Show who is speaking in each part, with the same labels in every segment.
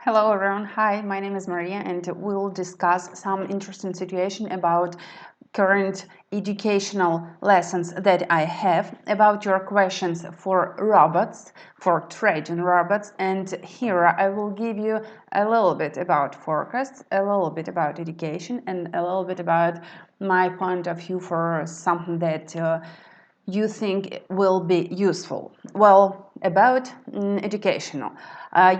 Speaker 1: Hello everyone, hi, my name is Maria and we'll discuss some interesting situation about current educational lessons that I have about your questions for robots, for trading robots, and here I will give you a little bit about forecasts, a little bit about education, and a little bit about my point of view for something that you think will be useful. Well, about educational.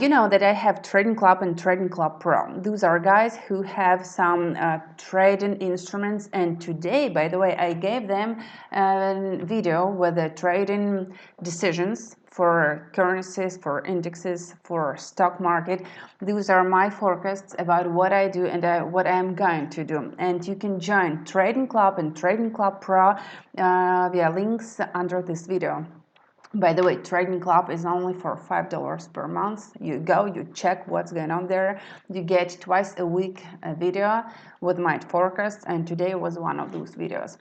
Speaker 1: You know that I have Trading Club and Trading Club Pro. Those are guys who have some trading instruments, and today, by the way, I gave them a video with the trading decisions for currencies, for indexes, for stock market. Those are my forecasts about what I do and what I'm going to do. And you can join Trading Club and Trading Club Pro via links under this video. By the way, Trading Club is only for $5 per month. You go, you check what's going on there. You get twice a week a video with my forecasts, and today was one of those videos.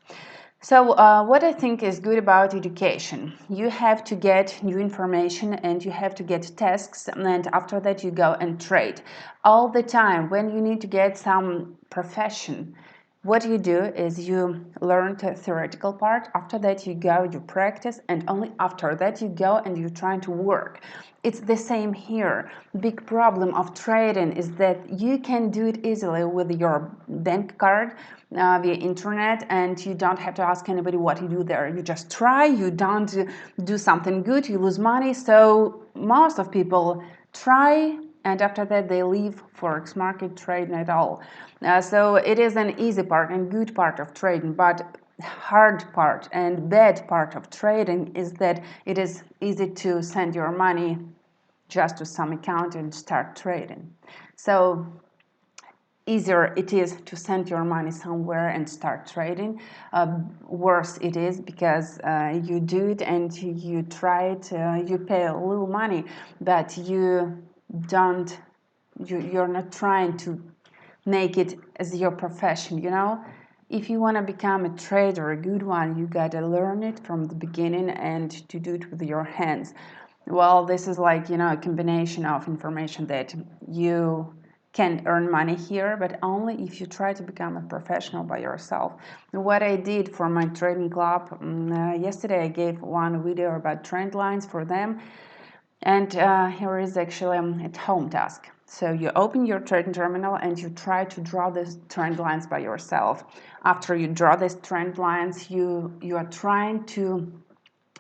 Speaker 1: So what I think is good about education, you have to get new information and you have to get tasks, and after that you go and trade. All the time when you need to get some profession, what you do is you learn the theoretical part, after that you go, you practice, and only after that you go and you're trying to work. It's the same here. Big problem of trading is that you can do it easily with your bank card via internet, and you don't have to ask anybody what you do there. You just try, you don't do something good, you lose money. So most of people try, and after that they leave forex market trading at all. So it is an easy part and good part of trading, but hard part and bad part of trading is that it is easy to send your money just to some account and start trading. So easier it is to send your money somewhere and start trading. Worse it is because you do it and you try it, you pay a little money, but you're not trying to make it as your profession, you know. If you want to become a trader, a good one, you got to learn it from the beginning and to do it with your hands. Well, this is like, you know, a combination of information that you can earn money here, but only if you try to become a professional by yourself. What I did for my trading club, yesterday I gave one video about trend lines for them, and here is actually a home task. So you open your trading terminal and you try to draw these trend lines by yourself. After you draw these trend lines, you are trying to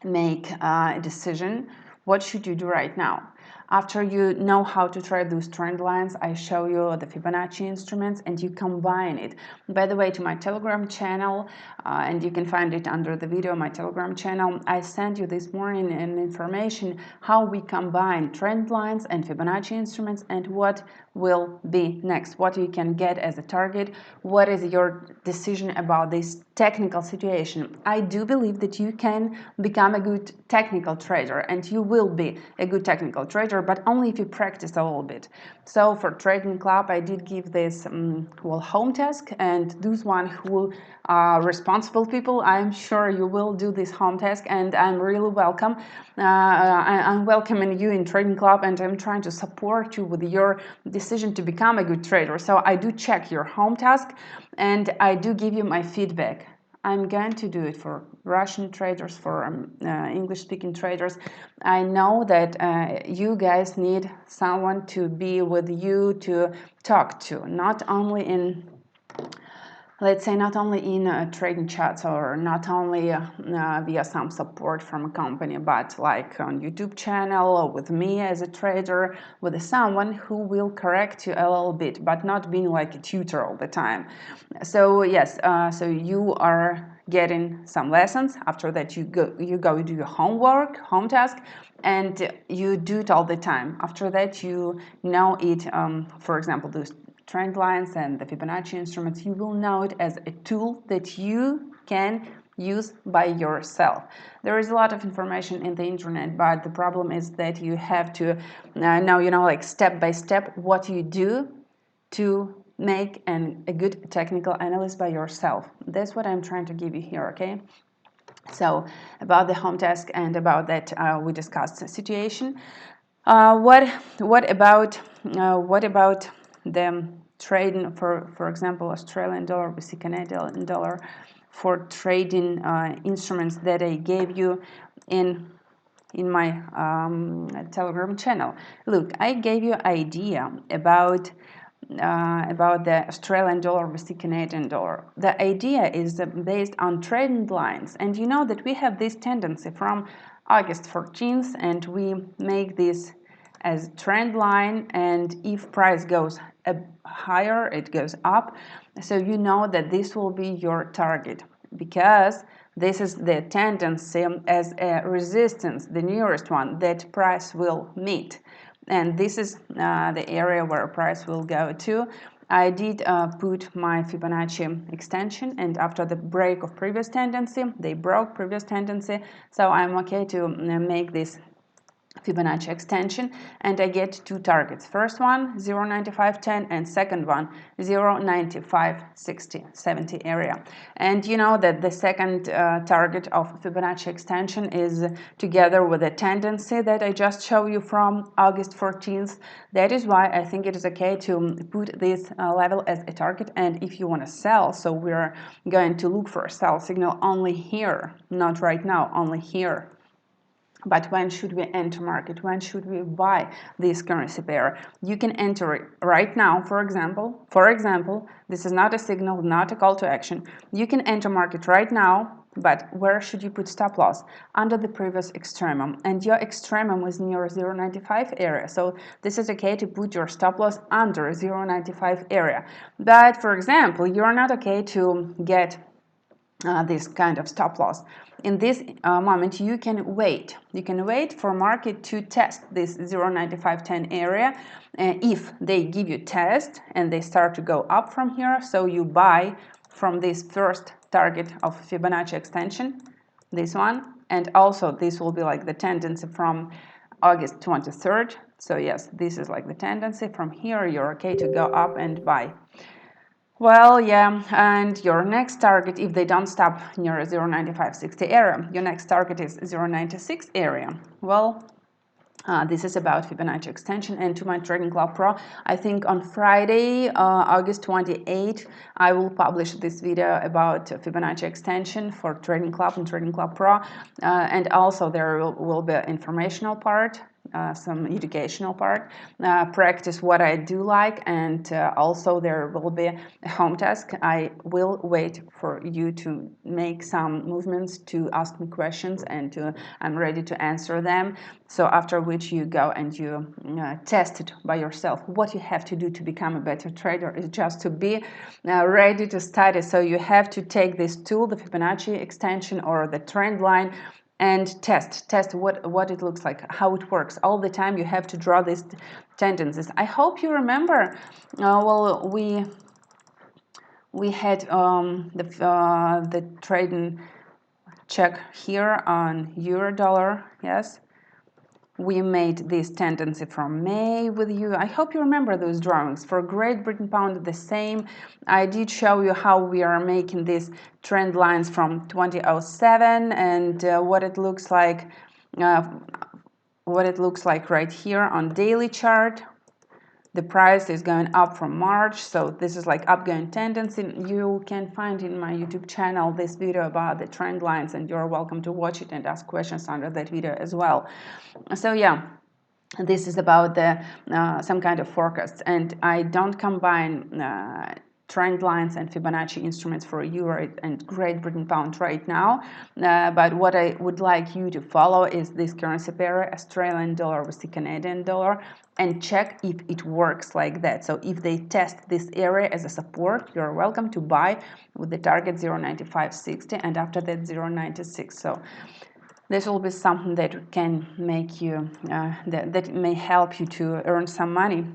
Speaker 1: make a decision. What should you do right now? After you know how to trade those trend lines, I show you the Fibonacci instruments and you combine it. By the way, to my Telegram channel, and you can find it under the video, my Telegram channel, I sent you this morning an information how we combine trend lines and Fibonacci instruments and what will be next, what you can get as a target, what is your decision about this technical situation. I do believe that you can become a good technical trader, and you will be a good technical trader, but only if you practice a little bit. So for Trading Club, I did give this home task, and those one who are responsible people, I'm sure you will do this home task, and I'm really welcome. I'm welcoming you in Trading Club, and I'm trying to support you with your decision to become a good trader. So I do check your home task, and I do give you my feedback. I'm going to do it for Russian traders, for English-speaking traders. I know that you guys need someone to be with you to talk to, not only in, let's say, not only in trading chats or not only via some support from a company, but like on YouTube channel or with me as a trader, with someone who will correct you a little bit, but not being like a tutor all the time. So yes, so you are getting some lessons. After that, you go do your homework, home task, and you do it all the time. After that, you know it. For example, those trend lines and the Fibonacci instruments, you will know it as a tool that you can use by yourself. There is a lot of information in the internet, but the problem is that you have to know, you know, like step by step what you do to make a good technical analyst by yourself. That's what I'm trying to give you here, okay? So about the home task and about that we discussed the situation. What about what about the trading, for example, Australian dollar with the Canadian dollar, for trading instruments that I gave you in my Telegram channel? Look, I gave you idea about the Australian dollar with the Canadian dollar. The idea is based on trend lines, and you know that we have this tendency from August 14th, and we make this as trend line, and if price goes higher, it goes up, so you know that this will be your target, because this is the tendency as a resistance, the nearest one that price will meet, and this is the area where price will go to. I did put my Fibonacci extension, and after the break of previous tendency, they broke previous tendency, so I'm okay to make this Fibonacci extension, and I get two targets. First one 0.9510 and second one 0.9560, 70 area. And you know that the second target of Fibonacci extension is together with the tendency that I just showed you from August 14th. That is why I think it is okay to put this level as a target. And if you want to sell, so we're going to look for a sell signal only here, not right now, only here. But when should we enter market? When should we buy this currency pair? You can enter it right now, for example. This is not a signal, not a call to action. You can enter market right now, but where should you put stop loss? Under the previous extremum. And your extremum was near 0.95 area. So this is okay to put your stop loss under 0.95 area. But for example, you're not okay to get this kind of stop loss. In this moment, you can wait. You can wait for market to test this 0.9510 area. If they give you test and they start to go up from here, so you buy from this first target of Fibonacci extension, this one, and also this will be like the tendency from August 23rd. So yes, this is like the tendency. From here, you're okay to go up and buy. Well, yeah, and your next target, if they don't stop near 0.9560 area, your next target is 0.96 area. Well, this is about Fibonacci extension. And to my Trading Club Pro, I think on Friday, August 28, I will publish this video about Fibonacci extension for Trading Club and Trading Club Pro. And also there will be an informational part, some educational part, practice what I do like, and also there will be a home task. I will wait for you to make some movements to ask me questions, and I'm ready to answer them. So after which you go and you test it by yourself. What you have to do to become a better trader is just to be ready to study. So you have to take this tool, the Fibonacci extension or the trend line, and test what it looks like, how it works. All the time you have to draw these tendencies. I hope you remember, well, we had the trading check here on euro dollar. Yes, we made this tendency from May with you. I hope you remember those drawings. For Great Britain pound, the same. I did show you how we are making these trend lines from 2007 and what it looks like right here on daily chart. The price is going up from March, so this is like upgoing tendency. You can find in my YouTube channel this video about the trend lines, and you're welcome to watch it and ask questions under that video as well. So yeah, this is about the some kind of forecasts, and I don't combine trend lines and Fibonacci instruments for euro and Great Britain pound right now, but what I would like you to follow is this currency pair, Australian dollar with the Canadian dollar, and check if it works like that. So if they test this area as a support, you're welcome to buy with the target 0.9560 and after that 0.96. So this will be something that can make you that may help you to earn some money.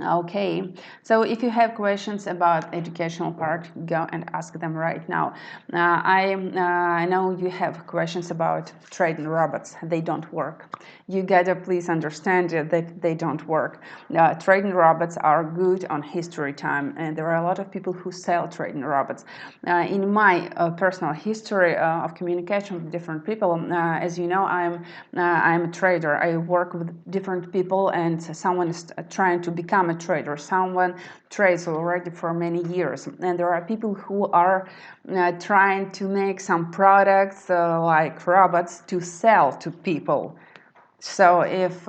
Speaker 1: Okay, so if you have questions about educational part, go and ask them right now. I know you have questions about trading robots. They don't work. You gotta please understand that they don't work. Trading robots are good on history time, and there are a lot of people who sell trading robots. In my personal history of communication with different people, as you know, I'm a trader. I work with different people, and someone is trying to become a trader. Someone trades already for many years, and there are people who are trying to make some products like robots to sell to people. So if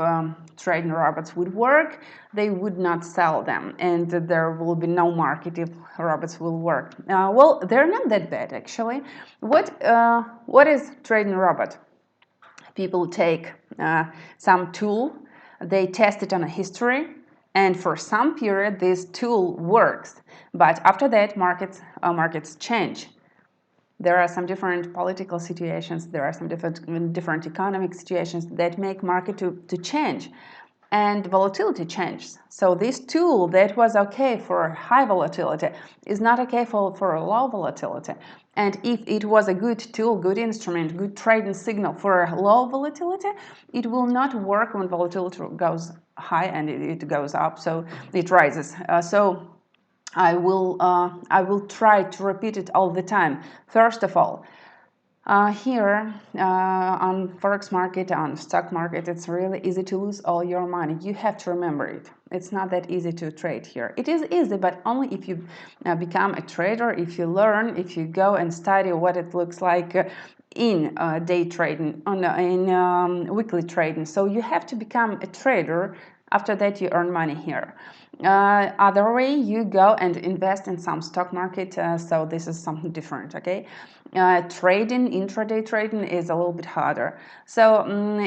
Speaker 1: trading robots would work, they would not sell them, and there will be no market if robots will work. Well, they're not that bad actually. What is trading robot? People take some tool, they test it on a history, and for some period this tool works. But after that, markets change. There are some different political situations, there are some different economic situations that make market to change, and volatility changes. So this tool that was okay for high volatility is not okay for a low volatility. And if it was a good tool, good instrument, good trading signal for a low volatility, it will not work when volatility goes high and it goes up, so it rises. I will try to repeat it all the time. First of all, here on forex market, on stock market, it's really easy to lose all your money. You have to remember it. It's not that easy to trade here. It is easy, but only if you become a trader, if you learn, if you go and study what it looks like in day trading, in weekly trading. So you have to become a trader. After that, you earn money here. Other way, you go and invest in some stock market. So this is something different. Okay. Trading, intraday trading is a little bit harder. So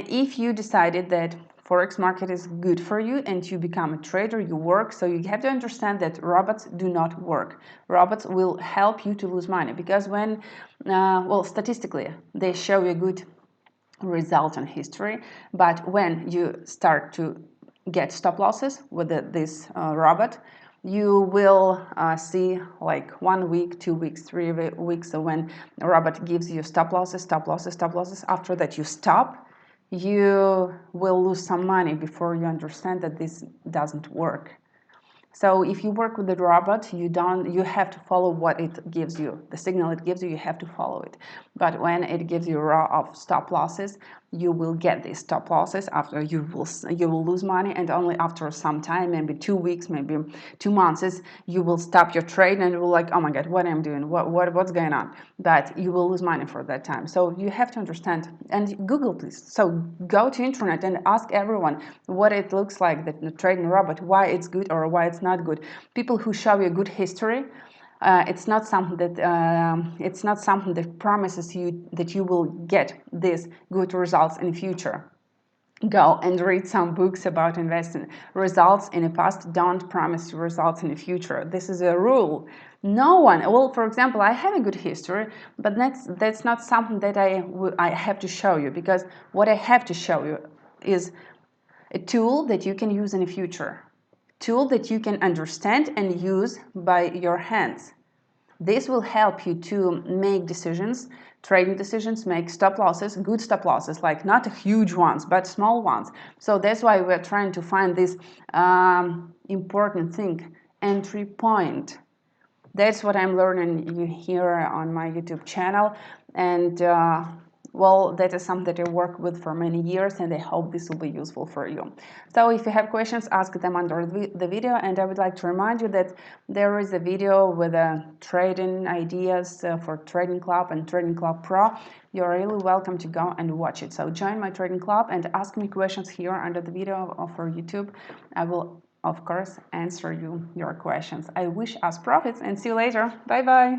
Speaker 1: if you decided that forex market is good for you and you become a trader, you work, so you have to understand that robots do not work. Robots will help you to lose money because when, well, statistically, they show you a good result in history, but when you start to get stop losses with this robot, you will see like 1 week, 2 weeks, 3 weeks. So when a robot gives you stop losses, stop losses, stop losses, after that you stop, you will lose some money before you understand that this doesn't work. So if you work with the robot, you have to follow what it gives you. The signal it gives you, you have to follow it. But when it gives you raw of stop losses, you will get these stop losses. After you will lose money, and only after some time, maybe 2 weeks, maybe 2 months, you will stop your trade and you will like, oh my god, what am I doing? What's going on? But you will lose money for that time. So you have to understand, and Google please. So go to internet and ask everyone what it looks like, the trading robot, why it's good or why it's not good. People who show you a good history, it's not something that promises you that you will get these good results in the future. Go and read some books about investing. Results in the past don't promise you results in the future. This is a rule. No one, well, for example, I have a good history, but that's not something that I have to show you, because what I have to show you is a tool that you can use in the future. Tool that you can understand and use by your hands. This will help you to make decisions, trading decisions, make stop losses, good stop losses, like not huge ones, but small ones. So that's why we're trying to find this important thing, entry point. That's what I'm learning here on my YouTube channel. And well, that is something that I work with for many years, and I hope this will be useful for you. So if you have questions, ask them under the video, and I would like to remind you that there is a video with trading ideas for Trading Club and Trading Club Pro. You're really welcome to go and watch it. So join my Trading Club and ask me questions here under the video for YouTube. I will, of course, answer your questions. I wish us profits and see you later. Bye bye.